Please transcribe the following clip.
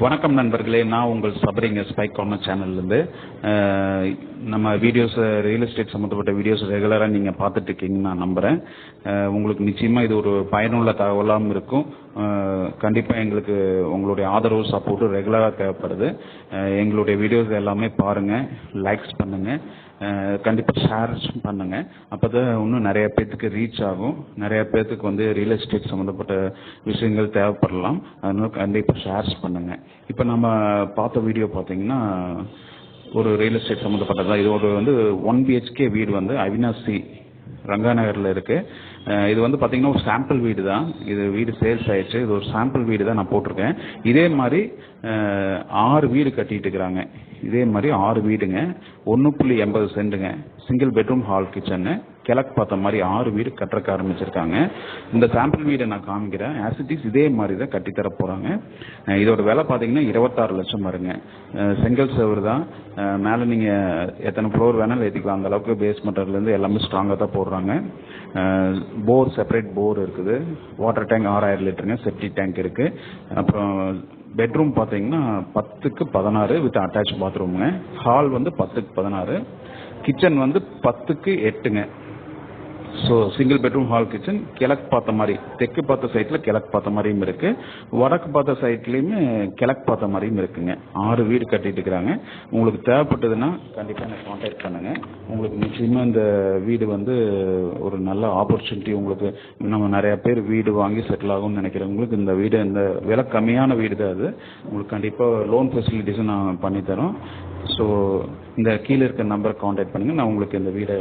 வணக்கம் நண்பர்களே, நான் உங்கள் சபரிங்க ஸ்பைக் கார்னர் சேனல்லேருந்து நம்ம வீடியோஸ் ரியல் எஸ்டேட் சம்மந்தப்பட்ட வீடியோஸ் ரெகுலராக நீங்கள் பார்த்துட்டு இருக்கீங்கன்னு நான் நம்புகிறேன். உங்களுக்கு நிச்சயமாக இது ஒரு பயனுள்ள தகவலாகவும் இருக்கும். கண்டிப்பாக எங்களுக்கு உங்களுடைய ஆதரவு சப்போர்ட்டு ரெகுலராக தேவைப்படுது. எங்களுடைய வீடியோஸ் எல்லாமே பாருங்கள், லைக்ஸ் பண்ணுங்கள், கண்டிப்பாக ஷேர்ஸ் பண்ணுங்கள். அப்போ தான் இன்னும் நிறைய பேர்த்துக்கு ரீச் ஆகும். நிறைய பேர்த்துக்கு வந்து ரியல் எஸ்டேட் சம்மந்தப்பட்ட விஷயங்கள் தேவைப்படலாம். அதனால கண்டிப்பாக ஷேர்ஸ் பண்ணுங்கள். இப்போ நம்ம பார்த்த வீடியோ பார்த்தீங்கன்னா ஒரு ரியல் எஸ்டேட் சம்மந்தப்பட்டதான். இது ஒரு வந்து 1 BHK வீடு வந்து அவினாசி ரங்காநகரில் இருக்குது. இது வந்து பார்த்தீங்கன்னா ஒரு சாம்பிள் வீடு தான். இது வீடு சேல்ஸ் ஆயிடுச்சு. இது ஒரு சாம்பிள் வீடு தான் நான் போட்டிருக்கேன். இதே மாதிரி 6 வீடு கட்டிட்டு இருக்கிறாங்க. இதே மாதிரி 6 வீடுங்க, 1.80 சென்ட்டுங்க, சிங்கிள் பெட்ரூம் ஹால் கிச்சனு, கிழக்கு பார்த்த மாதிரி 6 வீடு கட்டுறக்க ஆரம்பிச்சிருக்காங்க. இந்த சாம்பிள் வீடை நான் காமிக்கிறேன். ஆசிட்டிஸ் இதே மாதிரி தான் கட்டித்தர போகிறாங்க. இதோட விலை பார்த்தீங்கன்னா 26 லட்சம் வருங்க. செங்கல் செவரு தான். மேலே நீங்கள் எத்தனை ஃப்ளோர் வேணாலும் ஏற்றிக்கலாம். அந்த அளவுக்கு பேஸ்மெண்ட்லேருந்து எல்லாமே ஸ்ட்ராங்காக தான் போடுறாங்க. போர் செப்பரேட் போர் இருக்குது. வாட்டர் டேங்க் 6000 லிட்டருங்க. செப்டி டேங்க் இருக்குது. அப்புறம் பெட்ரூம் பார்த்தீங்கன்னா 10க்கு 16 வித் அட்டாச் பாத்ரூமுங்க. ஹால் வந்து 10க்கு 16, கிச்சன் வந்து 10க்கு 8ங்க. So single bedroom hall kitchen, கிழக்கு பார்த்த மாதிரி, தெற்கு பார்த்த சைட்டில் கிழக்கு பார்த்த மாதிரியும் இருக்குது, வடக்கு பார்த்த சைட்லேயுமே கிழக்கு பார்த்த மாதிரியும் இருக்குங்க. 6 வீடு கட்டிட்டு இருக்கிறாங்க. உங்களுக்கு தேவைப்பட்டதுன்னா கண்டிப்பாக எனக்கு கான்டாக்ட் பண்ணுங்கள். உங்களுக்கு நிச்சயமாக இந்த வீடு வந்து ஒரு நல்ல ஆப்பர்ச்சுனிட்டி. உங்களுக்கு நம்ம நிறையா பேர் வீடு வாங்கி செட்டில் ஆகும்னு நினைக்கிறவங்களுக்கு இந்த வீடு, இந்த விலை கம்மியான வீடு தான் அது. உங்களுக்கு கண்டிப்பாக லோன் ஃபெசிலிட்டிஸும் நான் பண்ணித்தரோம். ஸோ இந்த கீழே இருக்க நம்பரை கான்டாக்ட் பண்ணுங்கள். நான் உங்களுக்கு இந்த வீடை